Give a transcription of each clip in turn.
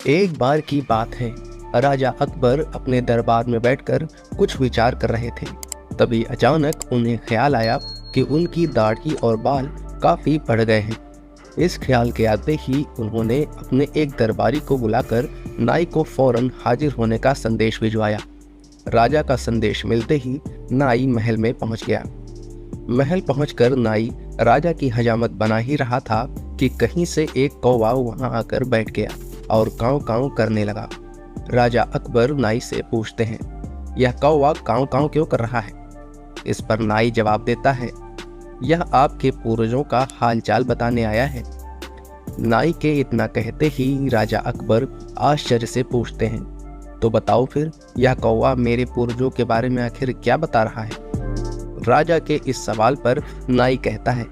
एक बार की बात है, राजा अकबर अपने दरबार में बैठकर कुछ विचार कर रहे थे। तभी अचानक उन्हें ख्याल आया कि उनकी दाढ़ी और बाल काफी बढ़ गए हैं। इस ख्याल के आते ही उन्होंने अपने एक दरबारी को बुलाकर नाई को फौरन हाजिर होने का संदेश भिजवाया। राजा का संदेश मिलते ही नाई महल में पहुंच गया। महल पहुंचकर नाई राजा की हजामत बना ही रहा था कि कहीं से एक कौवा वहां आकर बैठ गया और काँव काँव करने लगा। राजा अकबर नाई से पूछते हैं, यह कौवा काँव काँव क्यों कर रहा है? इस पर नाई जवाब देता है, यह आपके पूर्वजों का हालचाल बताने आया है। नाई के इतना कहते ही राजा अकबर आश्चर्य से पूछते हैं, तो बताओ फिर, यह कौवा मेरे पूर्वजों के बारे में आखिर क्या बता रहा है? राजा के इस सवाल पर नाई कहता है,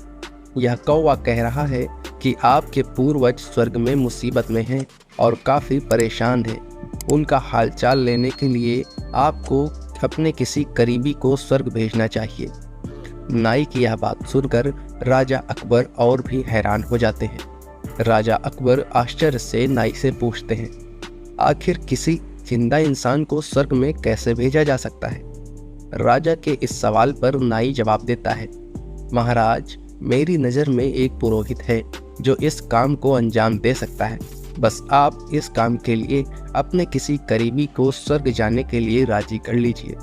यह कौवा कह रहा है कि आपके पूर्वज स्वर्ग में मुसीबत में हैं और काफ़ी परेशान हैं। उनका हालचाल लेने के लिए आपको अपने किसी करीबी को स्वर्ग भेजना चाहिए। नाई की यह बात सुनकर राजा अकबर और भी हैरान हो जाते हैं। राजा अकबर आश्चर्य से नाई से पूछते हैं, आखिर किसी जिंदा इंसान को स्वर्ग में कैसे भेजा जा सकता है? राजा के इस सवाल पर नाई जवाब देता है, महाराज, मेरी नज़र में एक पुरोहित है जो इस काम को अंजाम दे सकता है। बस आप इस काम के लिए अपने किसी करीबी को स्वर्ग जाने के लिए राजी कर लीजिए।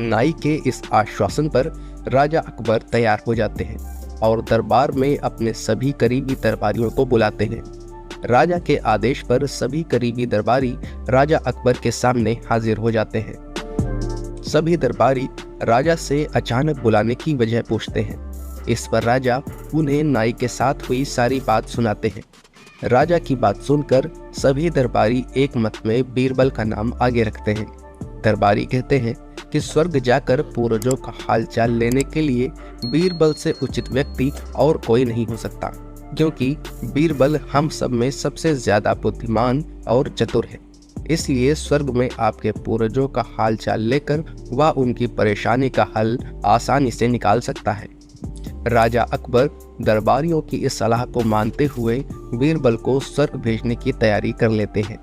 नाई के इस आश्वासन पर राजा अकबर तैयार हो जाते हैं और दरबार में अपने सभी करीबी दरबारियों को बुलाते हैं। राजा के आदेश पर सभी करीबी दरबारी राजा अकबर के सामने हाजिर हो जाते हैं। सभी दरबारी राजा से अचानक बुलाने की वजह पूछते हैं। इस पर राजा उन्हें नाई के साथ हुई सारी बात सुनाते हैं। राजा की बात सुनकर सभी दरबारी एक मत में बीरबल का नाम आगे रखते हैं। दरबारी कहते हैं कि स्वर्ग जाकर पूर्वजों का हालचाल लेने के लिए बीरबल से उचित व्यक्ति और कोई नहीं हो सकता, क्योंकि बीरबल हम सब में सबसे ज्यादा बुद्धिमान और चतुर है। इसलिए स्वर्ग में आपके पूर्वजों का हालचाल लेकर वह उनकी परेशानी का हल आसानी से निकाल सकता है। राजा अकबर दरबारियों की इस सलाह को मानते हुए बीरबल को स्वर्ग भेजने की तैयारी कर लेते हैं।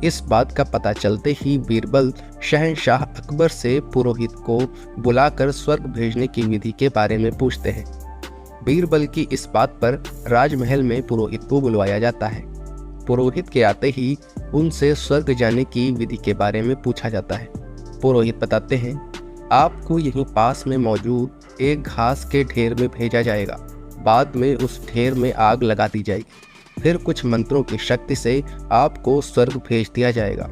इस बात का पता चलते ही बीरबल शहंशाह अकबर से पुरोहित को बुलाकर स्वर्ग भेजने की विधि के बारे में पूछते हैं। बीरबल की इस बात पर राजमहल में पुरोहित को बुलवाया जाता है। पुरोहित के आते ही उनसे स्वर्ग जाने की विधि के बारे में पूछा जाता है। पुरोहित बताते हैं, आपको यहीं पास में मौजूद एक घास के ढेर में भेजा जाएगा। बाद में उस ढेर में आग लगा दी जाएगी। फिर कुछ मंत्रों की शक्ति से आपको स्वर्ग भेज दिया जाएगा।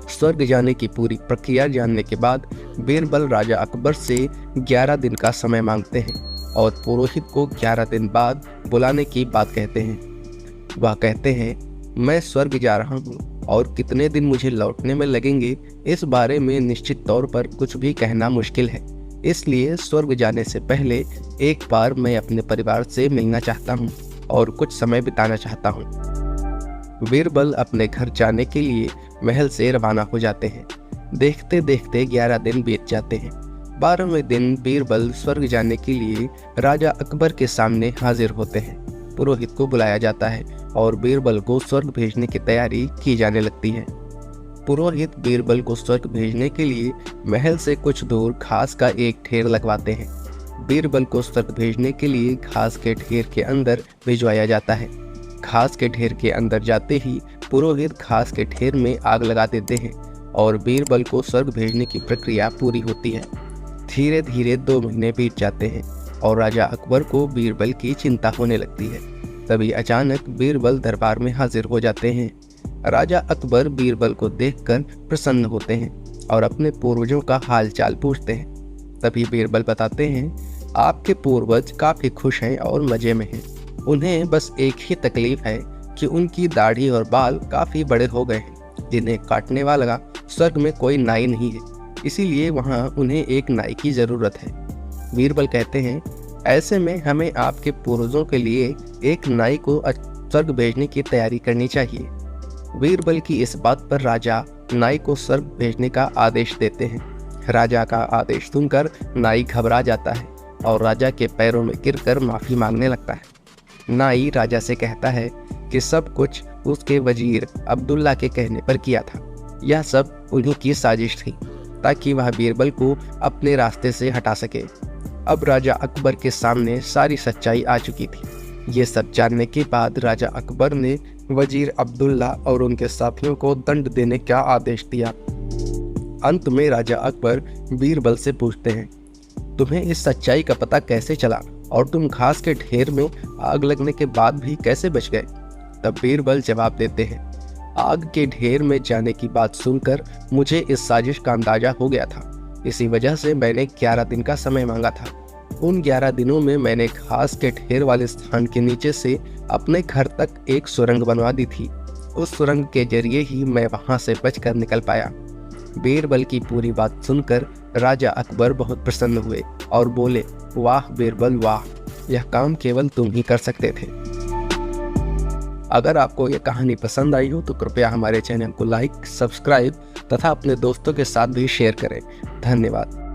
स्वर्ग जाने की पूरी प्रक्रिया जानने के बाद बीरबल राजा अकबर से 11 दिन का समय मांगते हैं और पुरोहित को 11 दिन बाद बुलाने की बात कहते हैं। वह कहते हैं, मैं स्वर्ग जा रहा हूँ और कितने दिन मुझे लौटने में लगेंगे इस बारे में निश्चित तौर पर कुछ भी कहना मुश्किल है। इसलिए स्वर्ग जाने से पहले एक बार मैं अपने परिवार से मिलना चाहता हूँ और कुछ समय बिताना चाहता हूँ। बीरबल अपने घर जाने के लिए महल से रवाना हो जाते हैं। देखते देखते 11 दिन बीत जाते हैं। 12वें दिन बीरबल स्वर्ग जाने के लिए राजा अकबर के सामने हाजिर होते हैं। पुरोहित को बुलाया जाता है और बीरबल को स्वर्ग भेजने की तैयारी की जाने लगती है। पुरोहित बीरबल को स्वर्ग भेजने के लिए महल से कुछ दूर घास का एक ढेर लगवाते हैं। बीरबल को स्वर्ग भेजने के लिए घास के ढेर के अंदर भिजवाया जाता है। घास के ढेर के अंदर जाते ही पुरोहित घास के ढेर में आग लगा देते हैं और बीरबल को स्वर्ग भेजने की प्रक्रिया पूरी होती है। धीरे धीरे 2 महीने बीत जाते हैं और राजा अकबर को बीरबल की चिंता होने लगती है। तभी अचानक बीरबल दरबार में हाजिर हो जाते हैं। राजा अकबर बीरबल को देखकर प्रसन्न होते हैं और अपने पूर्वजों का हालचाल पूछते हैं। तभी बीरबल बताते हैं, आपके पूर्वज काफी खुश हैं और मजे में हैं। उन्हें बस एक ही तकलीफ है कि उनकी दाढ़ी और बाल काफी बड़े हो गए हैं, जिन्हें काटने वाला स्वर्ग में कोई नाई नहीं है। इसीलिए वहाँ उन्हें एक नाई की जरूरत है। बीरबल कहते हैं, ऐसे में हमें आपके पूर्वजों के लिए एक नाई को स्वर्ग भेजने की तैयारी करनी चाहिए। बीरबल की इस बात पर राजा नाई को स्वर्ग भेजने का आदेश देते हैं। राजा का आदेश सुनकर नाई घबरा जाता है और राजा के पैरों में गिरकर माफी मांगने लगता है। नाई राजा से कहता है, कि सब कुछ उसके वजीर अब्दुल्ला के कहने पर किया था। यह सब उन्हीं की साजिश थी ताकि वह बीरबल को अपने रास्ते से हटा सके। अब राजा अकबर के सामने सारी सच्चाई आ चुकी थी। ये सब जानने के बाद राजा अकबर ने वजीर अब्दुल्ला और उनके साथियों को दंड देने का आदेश दिया। अंत में राजा अकबर बीरबल से पूछते हैं, तुम्हें इस सच्चाई का पता कैसे चला और तुम घास के ढेर में आग लगने के बाद भी कैसे बच गए? तब बीरबल जवाब देते हैं, आग के ढेर में जाने की बात सुनकर मुझे इस साजिश का अंदाजा हो गया था। इसी वजह से मैंने 11 दिन का समय मांगा था। उन 11 दिनों में मैंने घास के ढेर वाले स्थान के नीचे से अपने घर तक एक सुरंग बनवा दी थी। उस सुरंग के जरिए ही मैं वहां से बचकर निकल पाया। बीरबल की पूरी बात सुनकर राजा अकबर बहुत प्रसन्न हुए और बोले, वाह बीरबल वाह, यह काम केवल तुम ही कर सकते थे। अगर आपको यह कहानी पसंद आई हो तो कृपया हमारे चैनल को लाइक, सब्सक्राइब तथा अपने दोस्तों के साथ भी शेयर करें। धन्यवाद।